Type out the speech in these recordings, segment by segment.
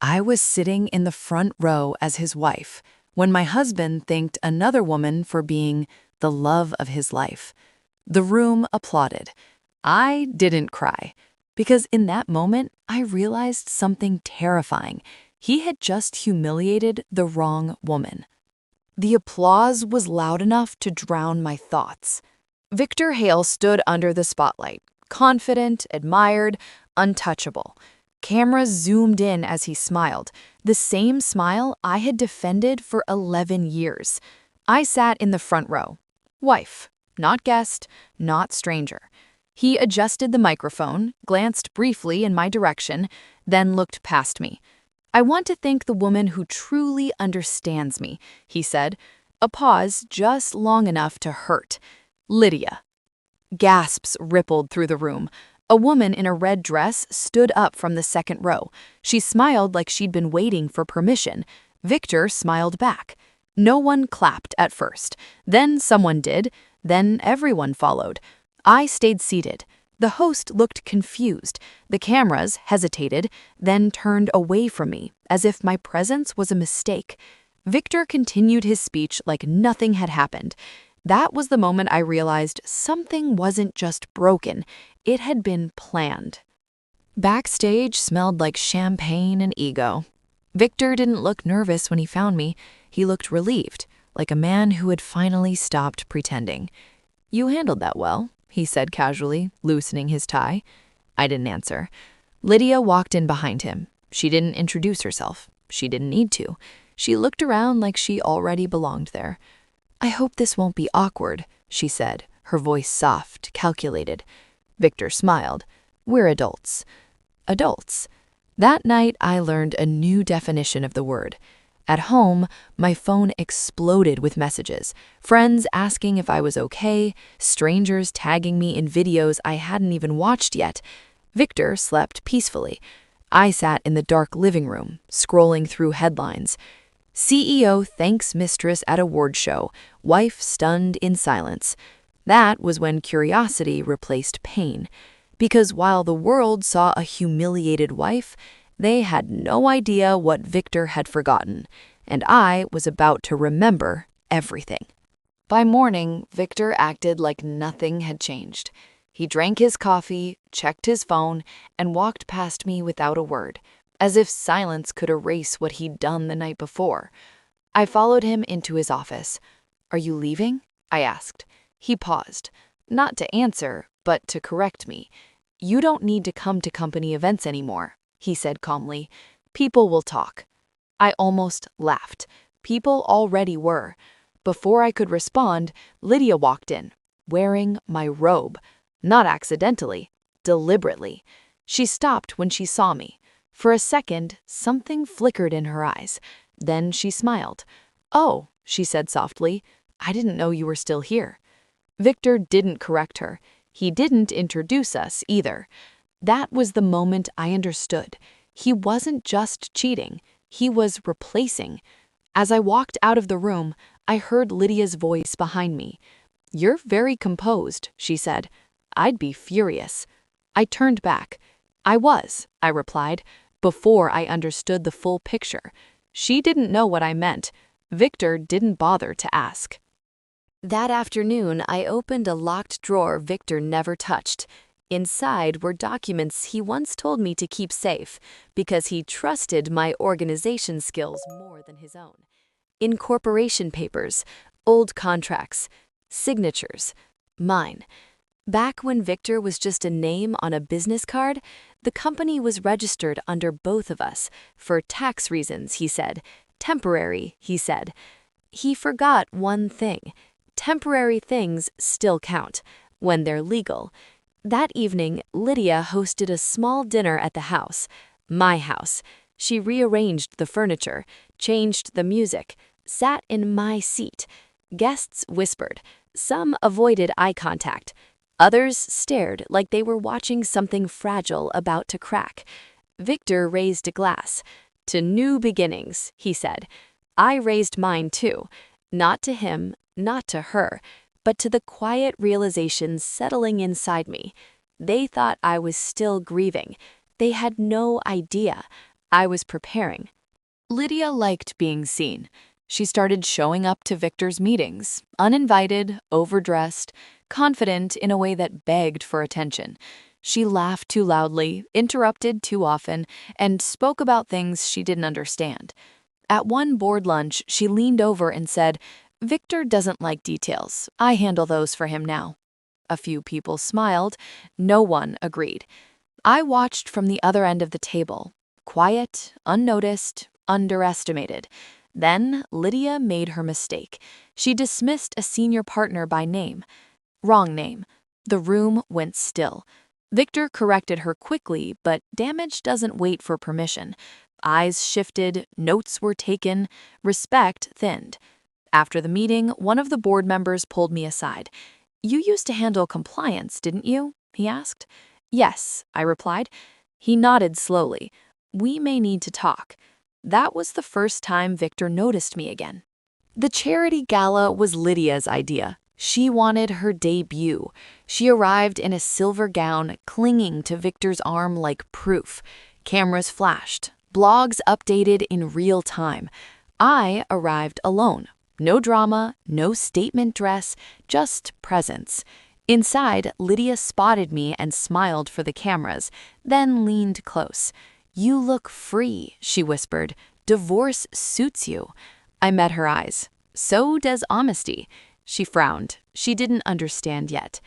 I was sitting in the front row as his wife when my husband thanked another woman for being the love of his life. The room applauded. I didn't cry because in that moment I realized something terrifying. He had just humiliated the wrong woman. The applause was loud enough to drown my thoughts. Victor Hale stood under the spotlight, confident, admired, untouchable. Cameras zoomed in as he smiled, the same smile I had defended for 11 years. I sat in the front row. Wife, not guest, not stranger. He adjusted the microphone, glanced briefly in my direction, then looked past me. "I want to thank the woman who truly understands me," he said. A pause just long enough to hurt. "Lydia." Gasps rippled through the room. A woman in a red dress stood up from the second row. She smiled like she'd been waiting for permission. Victor smiled back. No one clapped at first. Then someone did. Then everyone followed. I stayed seated. The host looked confused. The cameras hesitated, then turned away from me, as if my presence was a mistake. Victor continued his speech like nothing had happened. That was the moment I realized something wasn't just broken, it had been planned. Backstage smelled like champagne and ego. Victor didn't look nervous when he found me. He looked relieved, like a man who had finally stopped pretending. "You handled that well," he said casually, loosening his tie. I didn't answer. Lydia walked in behind him. She didn't introduce herself. She didn't need to. She looked around like she already belonged there. "I hope this won't be awkward," she said, her voice soft, calculated. Victor smiled. "We're adults." Adults. That night, I learned a new definition of the word. At home, my phone exploded with messages. Friends asking if I was okay, strangers tagging me in videos I hadn't even watched yet. Victor slept peacefully. I sat in the dark living room, scrolling through headlines. CEO thanks Mistress at award show, wife stunned in silence. That was when curiosity replaced pain. Because while the world saw a humiliated wife, they had no idea what Victor had forgotten, and I was about to remember everything. By morning, Victor acted like nothing had changed. He drank his coffee, checked his phone, and walked past me without a word, as if silence could erase what he'd done the night before. I followed him into his office. "Are you leaving?" I asked. He paused, not to answer, but to correct me. "You don't need to come to company events anymore," he said calmly. "People will talk." I almost laughed. People already were. Before I could respond, Lydia walked in, wearing my robe. Not accidentally, deliberately. She stopped when she saw me. For a second, something flickered in her eyes. Then she smiled. "Oh," she said softly, "I didn't know you were still here." Victor didn't correct her. He didn't introduce us either. That was the moment I understood. He wasn't just cheating. He was replacing. As I walked out of the room, I heard Lydia's voice behind me. "You're very composed," she said. "I'd be furious." I turned back. "I was," I replied, before I understood the full picture. She didn't know what I meant. Victor didn't bother to ask. That afternoon, I opened a locked drawer Victor never touched. Inside were documents he once told me to keep safe because he trusted my organization skills more than his own. Incorporation papers, old contracts, signatures, mine. Back when Victor was just a name on a business card, the company was registered under both of us for tax reasons, he said. Temporary, he said. He forgot one thing. Temporary things still count when they're legal. That evening, Lydia hosted a small dinner at the house, my house. She rearranged the furniture, changed the music, sat in my seat. Guests whispered. Some avoided eye contact. Others stared like they were watching something fragile about to crack. Victor raised a glass. "To new beginnings," he said. I raised mine too. Not to him, not to her, but to the quiet realization settling inside me. They thought I was still grieving. They had no idea. I was preparing. Lydia liked being seen. She started showing up to Victor's meetings, uninvited, overdressed, confident in a way that begged for attention. She laughed too loudly, interrupted too often, and spoke about things she didn't understand. At one board lunch, she leaned over and said, "Victor doesn't like details. I handle those for him now." A few people smiled. No one agreed. I watched from the other end of the table, quiet, unnoticed, underestimated. Then Lydia made her mistake. She dismissed a senior partner by name. Wrong name. The room went still. Victor corrected her quickly, but damage doesn't wait for permission. Eyes shifted, notes were taken, respect thinned. After the meeting, one of the board members pulled me aside. "You used to handle compliance, didn't you?" he asked. "Yes," I replied. He nodded slowly. "We may need to talk." That was the first time Victor noticed me again. The charity gala was Lydia's idea. She wanted her debut. She arrived in a silver gown, clinging to Victor's arm like proof. Cameras flashed. Blogs updated in real time. I arrived alone. No drama, no statement dress, just presence. Inside, Lydia spotted me and smiled for the cameras, then leaned close. "You look free," she whispered. "Divorce suits you." I met her eyes. "So does honesty." She frowned. She didn't understand yet.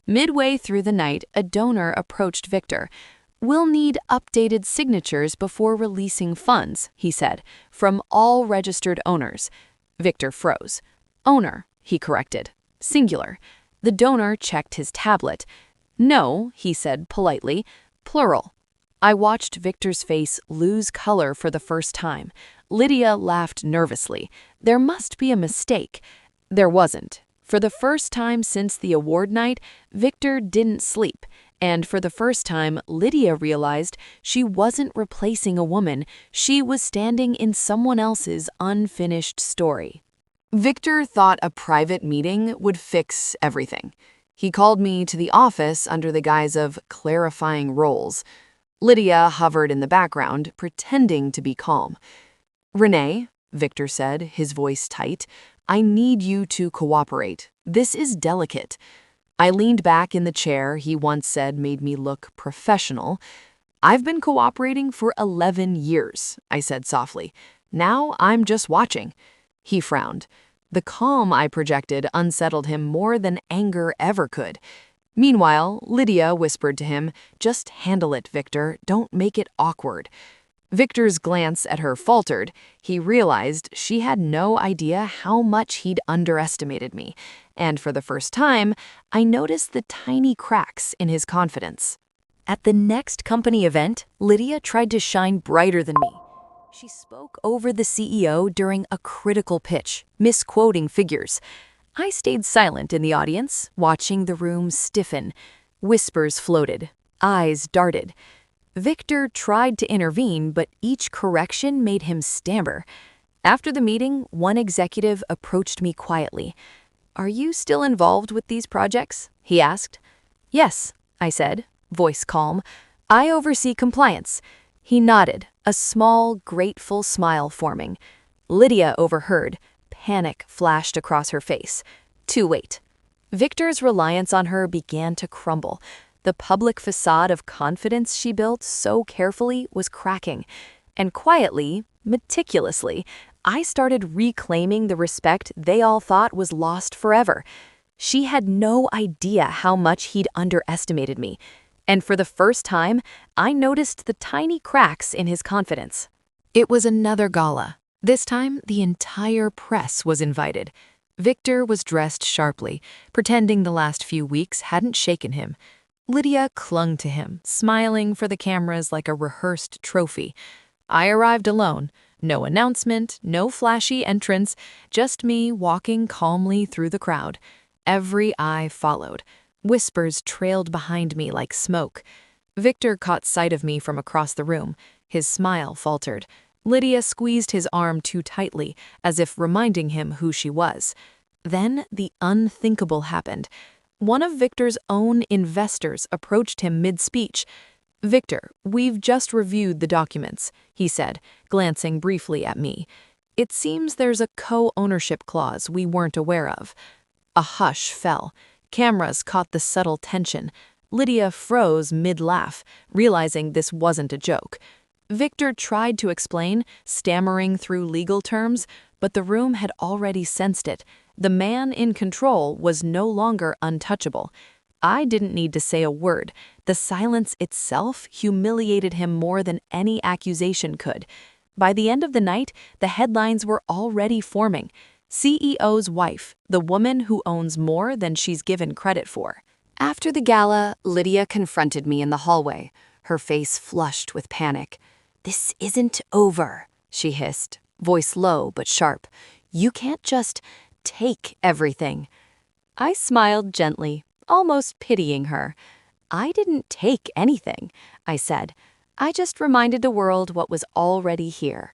Midway through the night, a donor approached Victor. "We'll need updated signatures before releasing funds," he said, "from all registered owners." Victor froze. "Owner," he corrected. "Singular." The donor checked his tablet. "No," he said politely, "plural." I watched Victor's face lose color for the first time. Lydia laughed nervously. There must be a mistake. There wasn't. For the first time since the award night, Victor didn't sleep. And for the first time, Lydia realized she wasn't replacing a woman. She was standing in someone else's unfinished story. Victor thought a private meeting would fix everything. He called me to the office under the guise of clarifying roles. Lydia hovered in the background, pretending to be calm. "Renee," Victor said, his voice tight, "I need you to cooperate. This is delicate." I leaned back in the chair he once said made me look professional. "I've been cooperating for 11 years, I said softly. "Now I'm just watching." He frowned. The calm I projected unsettled him more than anger ever could. Meanwhile, Lydia whispered to him, "Just handle it, Victor. Don't make it awkward." Victor's glance at her faltered. He realized she had no idea how much he'd underestimated me, and for the first time, I noticed the tiny cracks in his confidence. At the next company event, Lydia tried to shine brighter than me. She spoke over the CEO during a critical pitch, misquoting figures. I stayed silent in the audience, watching the room stiffen. Whispers floated. Eyes darted. Victor tried to intervene, but each correction made him stammer. After the meeting, one executive approached me quietly. "Are you still involved with these projects?" he asked. "Yes," I said, voice calm. "I oversee compliance." He nodded, a small, grateful smile forming. Lydia overheard. Panic flashed across her face. Too late. Victor's reliance on her began to crumble. The public facade of confidence she built so carefully was cracking. And quietly, meticulously, I started reclaiming the respect they all thought was lost forever. She had no idea how much he'd underestimated me. And for the first time, I noticed the tiny cracks in his confidence. It was another gala. This time, the entire press was invited. Victor was dressed sharply, pretending the last few weeks hadn't shaken him. Lydia clung to him, smiling for the cameras like a rehearsed trophy. I arrived alone. No announcement, no flashy entrance, just me walking calmly through the crowd. Every eye followed. Whispers trailed behind me like smoke. Victor caught sight of me from across the room. His smile faltered. Lydia squeezed his arm too tightly, as if reminding him who she was. Then the unthinkable happened. One of Victor's own investors approached him mid-speech. "Victor, we've just reviewed the documents," he said, glancing briefly at me. "It seems there's a co-ownership clause we weren't aware of." A hush fell. Cameras caught the subtle tension. Lydia froze mid-laugh, realizing this wasn't a joke. Victor tried to explain, stammering through legal terms, but the room had already sensed it. The man in control was no longer untouchable. I didn't need to say a word. The silence itself humiliated him more than any accusation could. By the end of the night, the headlines were already forming. CEO's wife, the woman who owns more than she's given credit for. After the gala, Lydia confronted me in the hallway, her face flushed with panic. "This isn't over," she hissed, voice low but sharp. "You can't just take everything." I smiled gently, almost pitying her. "I didn't take anything," I said. "I just reminded the world what was already here."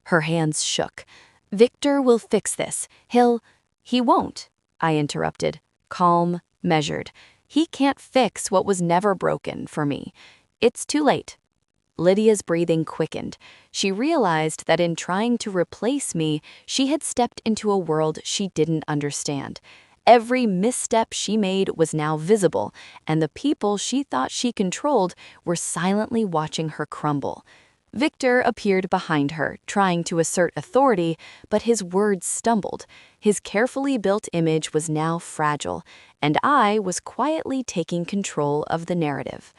Her hands shook. "Victor will fix this. He won't," I interrupted, calm, measured. "He can't fix what was never broken for me. It's too late." Lydia's breathing quickened. She realized that in trying to replace me, she had stepped into a world she didn't understand. Every misstep she made was now visible, and the people she thought she controlled were silently watching her crumble. Victor appeared behind her, trying to assert authority, but his words stumbled. His carefully built image was now fragile, and I was quietly taking control of the narrative.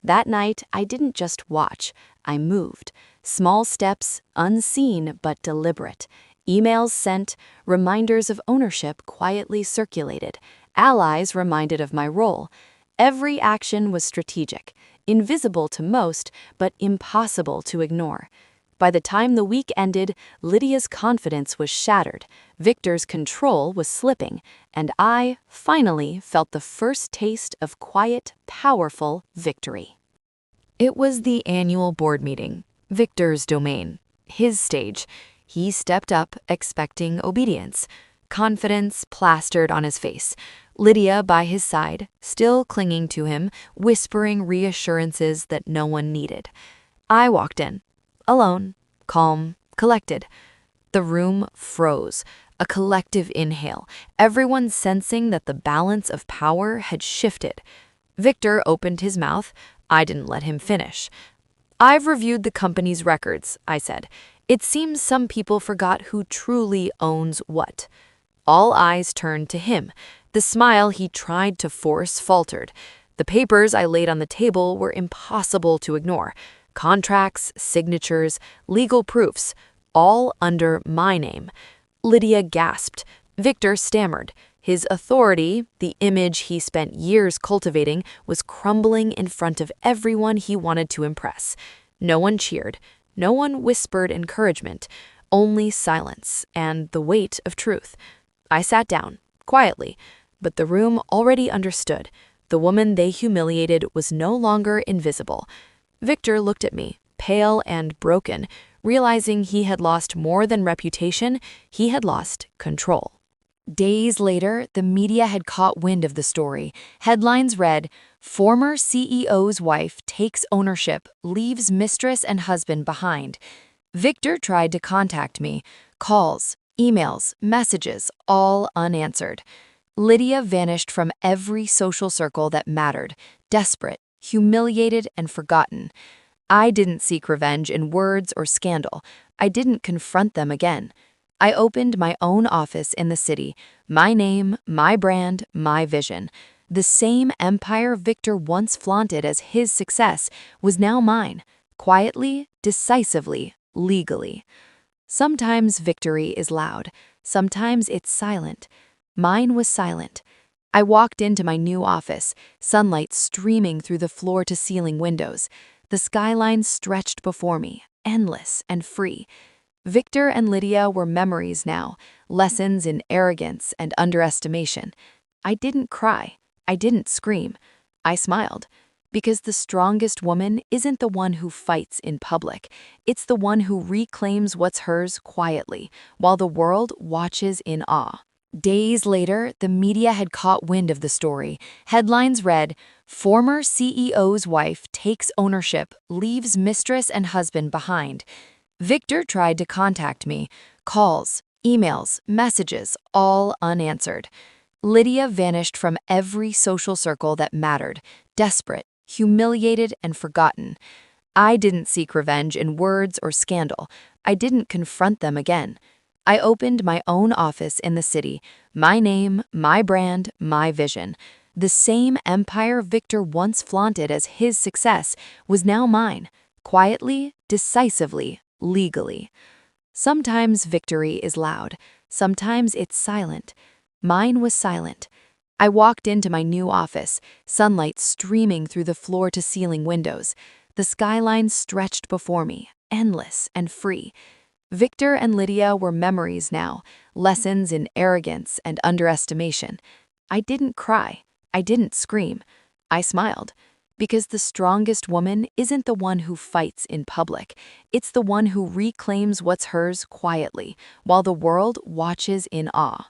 That night, I didn't just watch, I moved. Small steps, unseen but deliberate. Emails sent, reminders of ownership quietly circulated, allies reminded of my role. Every action was strategic, invisible to most, but impossible to ignore. By the time the week ended, Lydia's confidence was shattered, Victor's control was slipping, and I, finally, felt the first taste of quiet, powerful victory. It was the annual board meeting, Victor's domain, his stage. He stepped up, expecting obedience, confidence plastered on his face. Lydia by his side, still clinging to him, whispering reassurances that no one needed. I walked in, alone, calm, collected. The room froze, a collective inhale, everyone sensing that the balance of power had shifted. Victor opened his mouth. I didn't let him finish. "I've reviewed the company's records," I said. "It seems some people forgot who truly owns what." All eyes turned to him. The smile he tried to force faltered. The papers I laid on the table were impossible to ignore. Contracts, signatures, legal proofs, all under my name. Lydia gasped. Victor stammered. His authority, the image he spent years cultivating, was crumbling in front of everyone he wanted to impress. No one cheered. No one whispered encouragement. Only silence and the weight of truth. I sat down, quietly, but the room already understood. The woman they humiliated was no longer invisible. Victor looked at me, pale and broken, realizing he had lost more than reputation, he had lost control. Days later, the media had caught wind of the story. Headlines read, "Former CEO's wife takes ownership, leaves mistress and husband behind." Victor tried to contact me. Calls, emails, messages, all unanswered. Lydia vanished from every social circle that mattered, desperate, humiliated, and forgotten. I didn't seek revenge in words or scandal. I didn't confront them again. I opened my own office in the city, my name, my brand, my vision. The same empire Victor once flaunted as his success was now mine, quietly, decisively, legally. Sometimes victory is loud, sometimes it's silent. Mine was silent. I walked into my new office, sunlight streaming through the floor-to-ceiling windows. The skyline stretched before me, endless and free. Victor and Lydia were memories now, lessons in arrogance and underestimation. I didn't cry. I didn't scream. I smiled. Because the strongest woman isn't the one who fights in public. It's the one who reclaims what's hers quietly, while the world watches in awe. Days later, the media had caught wind of the story. Headlines read, "Former CEO's wife takes ownership, leaves mistress and husband behind." Victor tried to contact me. Calls, emails, messages, all unanswered. Lydia vanished from every social circle that mattered, desperate, humiliated, and forgotten. I didn't seek revenge in words or scandal. I didn't confront them again. I opened my own office in the city, my name, my brand, my vision. The same empire Victor once flaunted as his success was now mine, quietly, decisively, legally. Sometimes victory is loud, sometimes it's silent. Mine was silent. I walked into my new office, sunlight streaming through the floor-to-ceiling windows. The skyline stretched before me, endless and free. Victor and Lydia were memories now, lessons in arrogance and underestimation. I didn't cry. I didn't scream. I smiled. Because the strongest woman isn't the one who fights in public. It's the one who reclaims what's hers quietly, while the world watches in awe.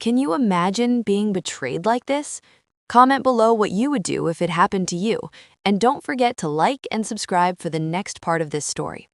Can you imagine being betrayed like this? Comment below what you would do if it happened to you, and don't forget to like and subscribe for the next part of this story.